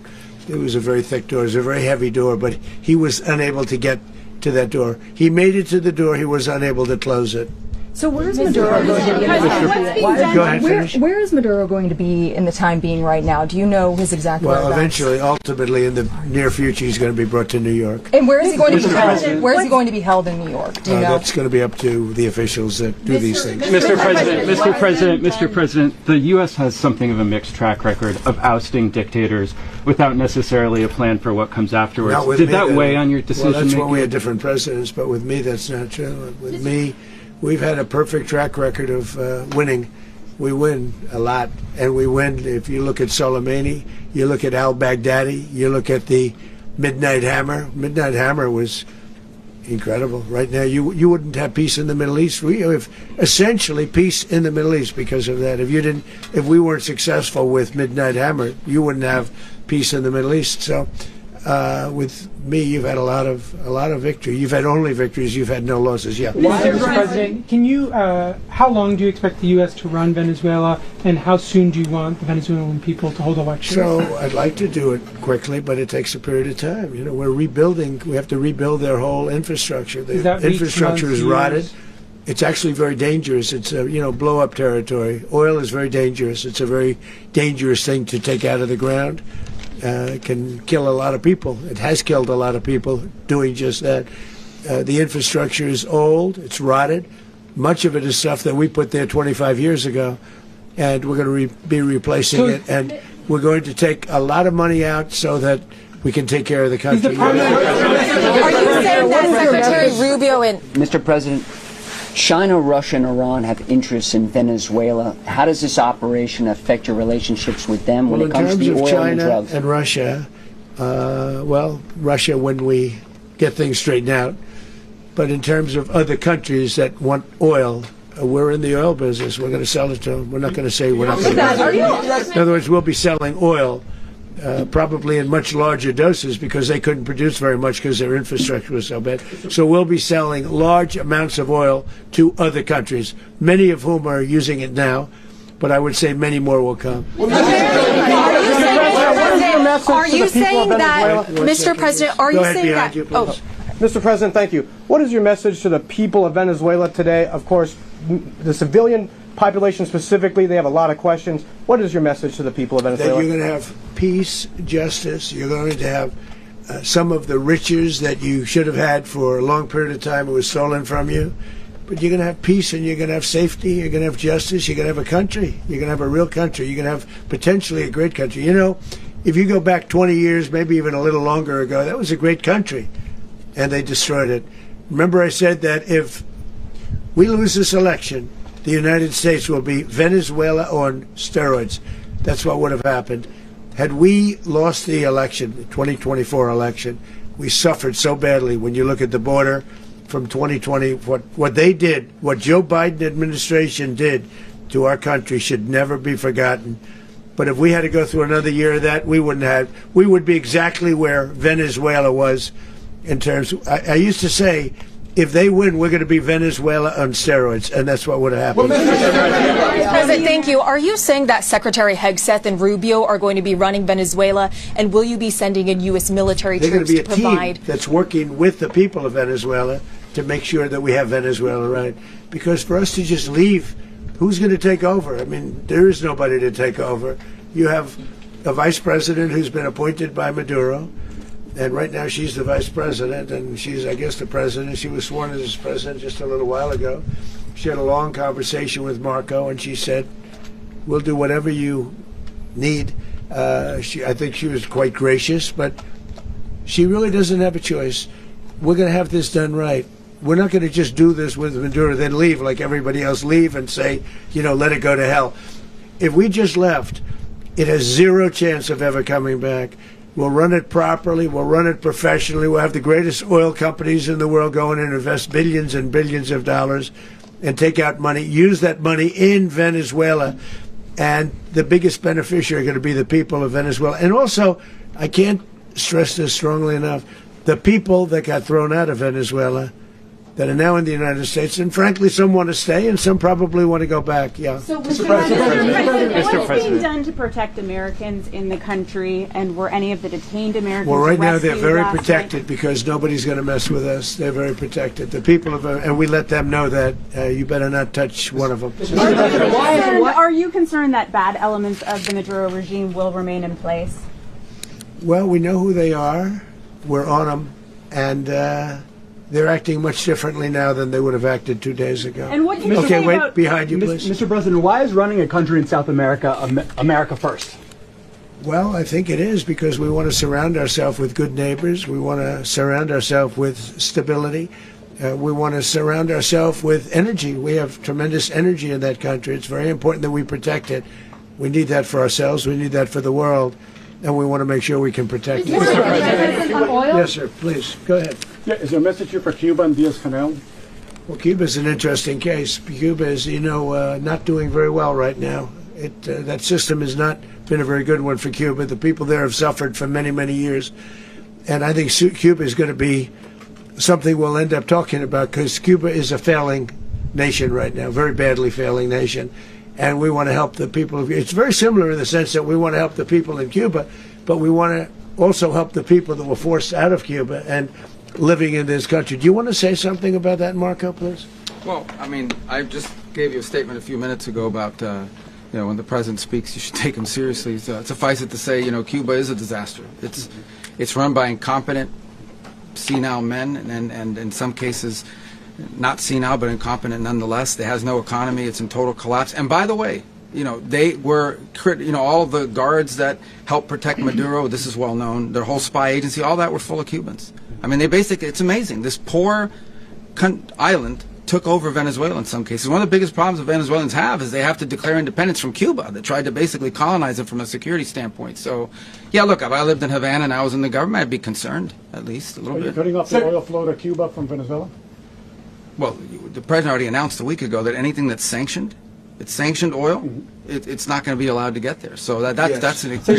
was a very thick door. It was a very heavy door, but he was unable to get to that door. He made it to the door. He was unable to close it. So where is Maduro going to be? Go ahead, finish. Where is Maduro going to be in the time being right now? Do you know his exact Well, whereabouts? eventually, ultimately, in the near future, he's going to be brought to New York. And where is he going to be held? Where is he going to be held in New York? Do you know? That's going to be up to the officials that do these things. Mr. President, the U.S. has something of a mixed track record of ousting dictators without necessarily a plan for what comes afterwards. Not with Did me, that weigh on your decision Well, that's making? when we had different presidents, but with me, that's not true. With me, we've had a perfect track record of winning. We win a lot, and we win. If you look at Soleimani, you look at al-Baghdadi, you look at the Midnight Hammer. Midnight Hammer was incredible. Right now, you wouldn't have peace in the Middle East. We have essentially peace in the Middle East because of that. If we weren't successful with Midnight Hammer, you wouldn't have peace in the Middle East. So with me, you've had a lot of victory. You've had only victories. You've had no losses. Yeah. Mr. President, can you? How long do you expect the U.S. to run Venezuela, and how soon do you want the Venezuelan people to hold elections? So I'd like to do it quickly, but it takes a period of time. You know, we're rebuilding. We have to rebuild their whole infrastructure. The infrastructure is rotted. It's actually very dangerous. It's blow-up territory. Oil is very dangerous. It's a very dangerous thing to take out of the ground. It can kill a lot of people. It has killed a lot of people doing just that. The infrastructure is old. It's rotted. Much of it is stuff that we put there 25 years ago, and we're going to be replacing it. And we're going to take a lot of money out so that we can take care of the country. Are you saying that Secretary Rubio and Mr. President, China, Russia, and Iran have interests in Venezuela. How does this operation affect your relationships with them when it comes to the oil and drugs? In terms of China and Russia, Russia when we get things straightened out. But in terms of other countries that want oil, we're in the oil business. We're going to sell it to them. We're not going to say we're not going to. In other words, we'll be selling oil. Probably in much larger doses because they couldn't produce very much because their infrastructure was so bad. So we'll be selling large amounts of oil to other countries, many of whom are using it now, but I would say many more will come. Are you saying that, Mr. President, are you saying that? Mr. President, thank you. What is your message to the people of Venezuela today? Of course, the civilian population specifically, they have a lot of questions. What is your message to the people of Venezuela? That you're going to have peace, justice. You're going to have some of the riches that you should have had for a long period of time. It was stolen from you. But you're going to have peace and you're going to have safety. You're going to have justice. You're going to have a country. You're going to have a real country. You're going to have potentially a great country. You know, if you go back 20 years, maybe even a little longer ago, that was a great country. And they destroyed it. Remember I said that if we lose this election, the United States will be Venezuela on steroids. That's what would have happened. Had we lost the election, the 2024 election, we suffered so badly. When you look at the border from 2020, what they did, what Joe Biden administration did to our country should never be forgotten. But if we had to go through another year of that, we would be exactly where Venezuela was in terms. I used to say, if they win, we're going to be Venezuela on steroids, and that's what would have happened. President, thank you. Are you saying that Secretary Hegseth and Rubio are going to be running Venezuela, and will you be sending in U.S. military troops to provide? They're going to be a team that's working with the people of Venezuela to make sure that we have Venezuela right. Because for us to just leave, who's going to take over? I mean, there is nobody to take over. You have a vice president who's been appointed by Maduro. And right now she's the vice president, and she's, I guess, the president. She was sworn as president just a little while ago. She had a long conversation with Marco, and she said, we'll do whatever you need. I think she was quite gracious, but she really doesn't have a choice. We're going to have this done right. We're not going to just do this with Maduro, then leave like everybody else, leave and say, let it go to hell. If we just left, it has zero chance of ever coming back. We'll run it properly. We'll run it professionally. We'll have the greatest oil companies in the world go in and invest billions and billions of dollars and take out money, use that money in Venezuela. And the biggest beneficiary are going to be the people of Venezuela. And also, I can't stress this strongly enough, the people that got thrown out of Venezuela that are now in the United States, and frankly, some want to stay, and some probably want to go back. Yeah. So, Mr. President, what is being done to protect Americans in the country, and were any of the detained Americans Well, right now they're rescued very last protected night? because nobody's going to mess with us. They're very protected. The people of, and we let them know that you better not touch one of them. Are you concerned that bad elements of the Maduro regime will remain in place? Well, we know who they are. We're on them, and they're acting much differently now than they would have acted 2 days ago. And what can you okay, say wait, about behind you, please. Mr. President, why is running a country in South America America first? Well, I think it is because we want to surround ourselves with good neighbors. We want to surround ourselves with stability. We want to surround ourselves with energy. We have tremendous energy in that country. It's very important that we protect it. We need that for ourselves. We need that for the world. And we want to make sure we can protect it. Yes, sir. Please, go ahead. Yeah, is there a message here for Cuba and Diaz-Canel? Well, Cuba is an interesting case. Cuba is, not doing very well right now. That system has not been a very good one for Cuba. The people there have suffered for many, many years. And I think Cuba is going to be something we'll end up talking about, because Cuba is a failing nation right now, very badly failing nation. And we want to help the people. It's very similar in the sense that we want to help the people in Cuba, but we want to also help the people that were forced out of Cuba and living in this country. Do you want to say something about that, Marco, please? Well, I mean, I just gave you a statement a few minutes ago about, when the president speaks, you should take him seriously. So suffice it to say, Cuba is a disaster. It's run by incompetent, senile men, and in some cases, not senile, but incompetent nonetheless. It has no economy. It's in total collapse. And by the way, they were, all the guards that helped protect Maduro, this is well known, their whole spy agency, all that were full of Cubans. I mean, it's amazing. This poor island took over Venezuela in some cases. One of the biggest problems the Venezuelans have is they have to declare independence from Cuba. They tried to basically colonize it from a security standpoint. So, yeah, look, if I lived in Havana and I was in the government, I'd be concerned, at least a little bit. Are you cutting off the oil flow to Cuba from Venezuela? Well, the president already announced a week ago that anything that's sanctioned, it's sanctioned oil, it's not going to be allowed to get there. So that's an The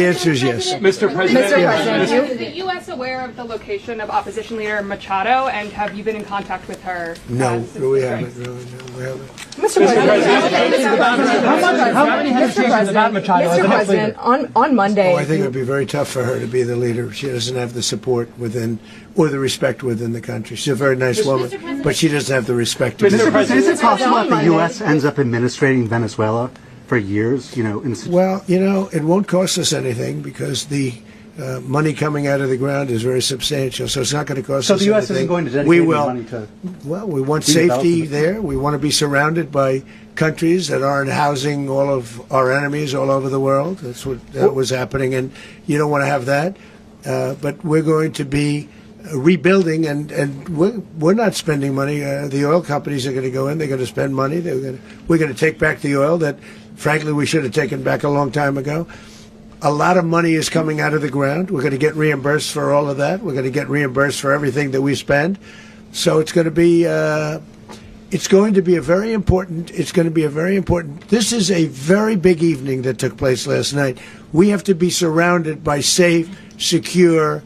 answer is yes. Mr. President, is the U.S. aware of the location of opposition leader Machado, and have you been in contact with her? No, we haven't. No, we haven't. Mr. President, on Monday. I think it would be very tough for her to be the leader. She doesn't have the support within, or the respect within the country. She's a very nice woman, but she doesn't have the respect. Mr. President, is it possible that the U.S. ends up administrating Venezuela for years? Well, it won't cost us anything, because the money coming out of the ground is very substantial, so it's not going to cost us anything. So the U.S. isn't going to dedicate any money to... Well, we want safety there. We want to be surrounded by countries that aren't housing all of our enemies all over the world. That's what was happening, and you don't want to have that. But we're going to be rebuilding, and we're not spending money. The oil companies are going to go in. They're going to spend money. We're going to take back the oil that, frankly, we should have taken back a long time ago. A lot of money is coming out of the ground. We're going to get reimbursed for all of that. We're going to get reimbursed for everything that we spend. So it's going to be a very important. This is a very big evening that took place last night. We have to be surrounded by safe, secure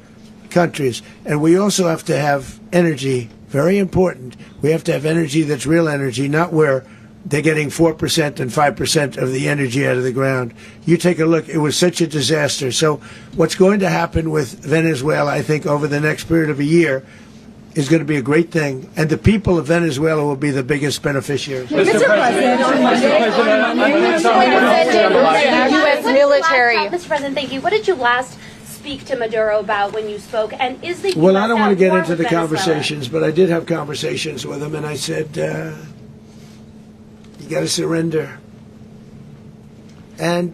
countries, and we also have to have energy. Very important. We have to have energy that's real energy, not where they're getting 4% and 5% of the energy out of the ground. You take a look. It was such a disaster. So what's going to happen with Venezuela, I think, over the next period of a year is going to be a great thing. And the people of Venezuela will be the biggest beneficiaries. Mr. President, U.S. military. Mr. President, thank you. What did you last speak to Maduro about when you spoke? And is the Well, I don't want to get into the conversations, but I did have conversations with him, and I said, you got to surrender. And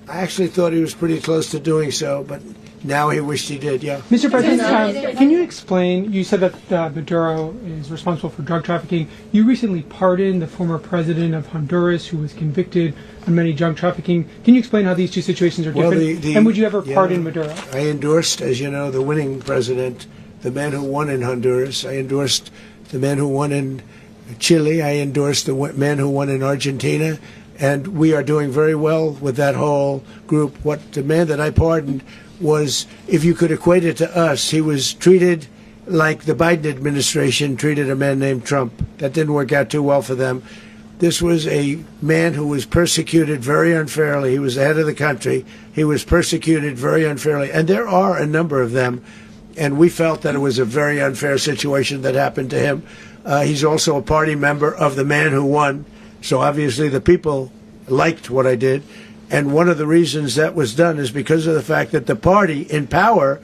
I actually thought he was pretty close to doing so, but now he wished he did, yeah. Mr. President, can you explain, you said that Maduro is responsible for drug trafficking. You recently pardoned the former president of Honduras who was convicted on many drug trafficking. Can you explain how these two situations are different? And would you ever pardon Maduro? I endorsed, as you know, the winning president, the man who won in Honduras. I endorsed the man who won in Chile. I endorsed the man who won in Argentina. And we are doing very well with that whole group. What the man that I pardoned was, if you could equate it to us, he was treated like the Biden administration treated a man named Trump. That didn't work out too well for them. This was a man who was persecuted very unfairly. He was the head of the country. He was persecuted very unfairly. And there are a number of them. And we felt that it was a very unfair situation that happened to him. He's also a party member of the man who won. So obviously the people liked what I did. And one of the reasons that was done is because of the fact that the party in power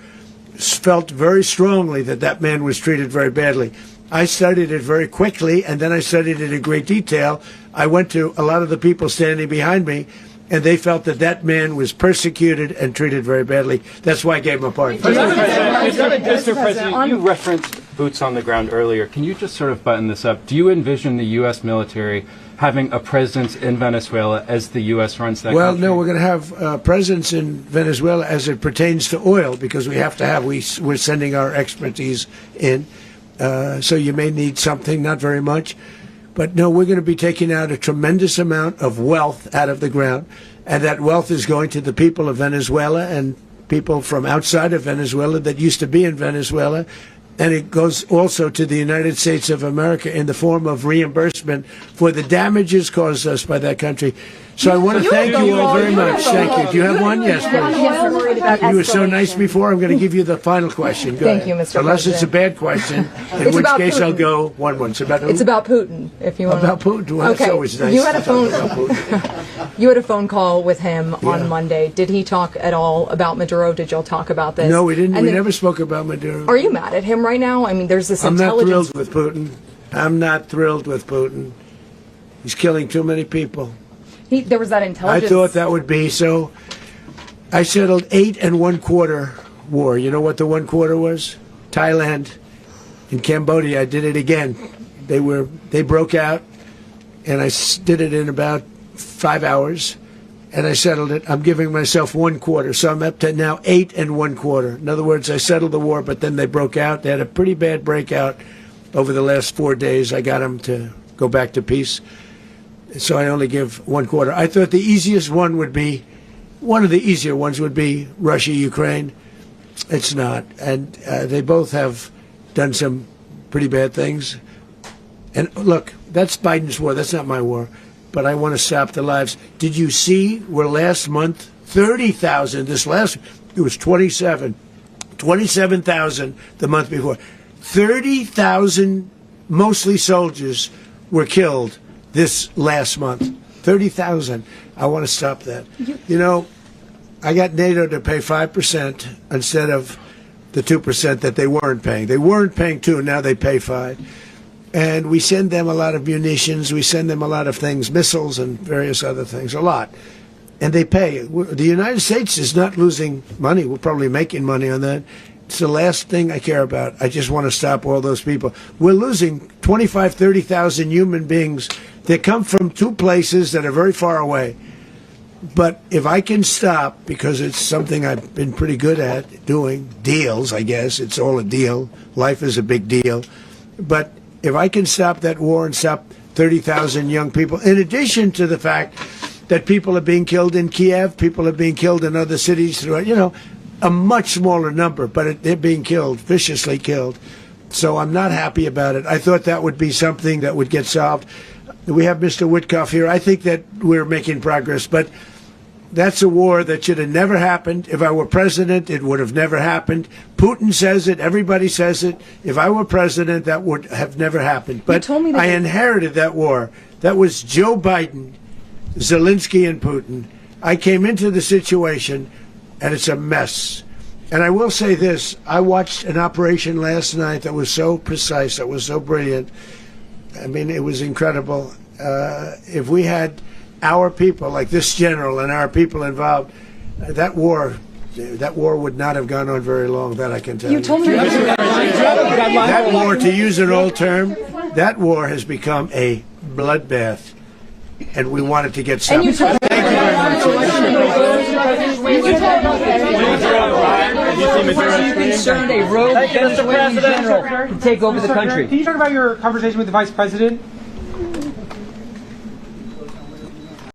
felt very strongly that that man was treated very badly. I studied it very quickly, and then I studied it in great detail. I went to a lot of the people standing behind me, and they felt that that man was persecuted and treated very badly. That's why I gave him a pardon. Mr. President, you referenced boots on the ground earlier. Can you just sort of button this up? Do you envision the U.S. military having a presence in Venezuela as the U.S. runs that country? Well, no, we're going to have a presence in Venezuela as it pertains to oil, because we have to have, we're sending our expertise in. So you may need something, not very much. But no, we're going to be taking out a tremendous amount of wealth out of the ground. and that wealth is going to the people of Venezuela and people from outside of Venezuela that used to be in Venezuela. And it goes also to the United States of America in the form of reimbursement for the damages caused us by that country. So I want to thank you all very much. Thank you. Do you have one? Yes, please. You were so nice before. I'm going to give you the final question. Go Thank ahead. you, Mr. Unless it's a President. bad question, in which case I'll go 1-1. It's about who? It's about Putin, if you want. About Putin. Well, okay. That's always nice. You had a to talk phone. about Putin. You had a phone call with him on Monday. Did he talk at all about Maduro? Did y'all talk about this? No, we didn't. And We then- never spoke about Maduro. Are you mad at him right now? I mean, there's this I'm not intelligence. thrilled with Putin. I'm not thrilled with Putin. He's killing too many people. There was that I intelligence. thought that would be so. I settled 8 1/4 war. You know what the 1/4 was? Thailand and Cambodia. I did it again. They broke out, and I did it in about 5 hours, and I settled it. I'm giving myself 1/4, so I'm up to now 8 1/4. In other words, I settled the war, but then they broke out. They had a pretty bad breakout over the last 4 days. I got them to go back to peace. So I only give 1/4. I thought the easiest one would be, one of the easier ones would be Russia, Ukraine. It's not. And they both have done some pretty bad things. And look, that's Biden's war. That's not my war. But I want to stop the lives. Did you see where last month, 30,000, it was 27,000 the month before. 30,000, mostly soldiers, were killed this last month. 30,000. I want to stop that. You know, I got NATO to pay 5% instead of the 2% that they weren't paying. They weren't paying 2, now they pay 5. And we send them a lot of munitions, we send them a lot of things, missiles and various other things, a lot. And they pay. The United States is not losing money. We're probably making money on that. It's the last thing I care about. I just want to stop all those people. We're losing 25, 30,000 human beings that come from 2 places that are very far away. But if I can stop, because it's something I've been pretty good at doing, deals, I guess. It's all a deal. Life is a big deal. But if I can stop that war and stop 30,000 young people, in addition to the fact that people are being killed in Kiev, people are being killed in other cities throughout, you know, a much smaller number, but they're being killed, viciously killed. So I'm not happy about it. I thought that would be something that would get solved. We have Mr. Witkoff here. I think that we're making progress, but that's a war that should have never happened. If I were president, it would have never happened. Putin says it. Everybody says it. If I were president, that would have never happened. But I inherited that war. That was Joe Biden, Zelensky, and Putin. I came into the situation, and it's a mess. And I will say this. I watched an operation last night that was so precise, that was so brilliant. I mean, it was incredible. If we had our people, like this general and our people involved, that war would not have gone on very long, that I can tell you. You told me that war, to use an old term, that war has become a bloodbath, and we want it to get stopped. Thank you very much. Are you concerned a rogue Venezuelan general can take over the country? Can you talk about your conversation with the vice president?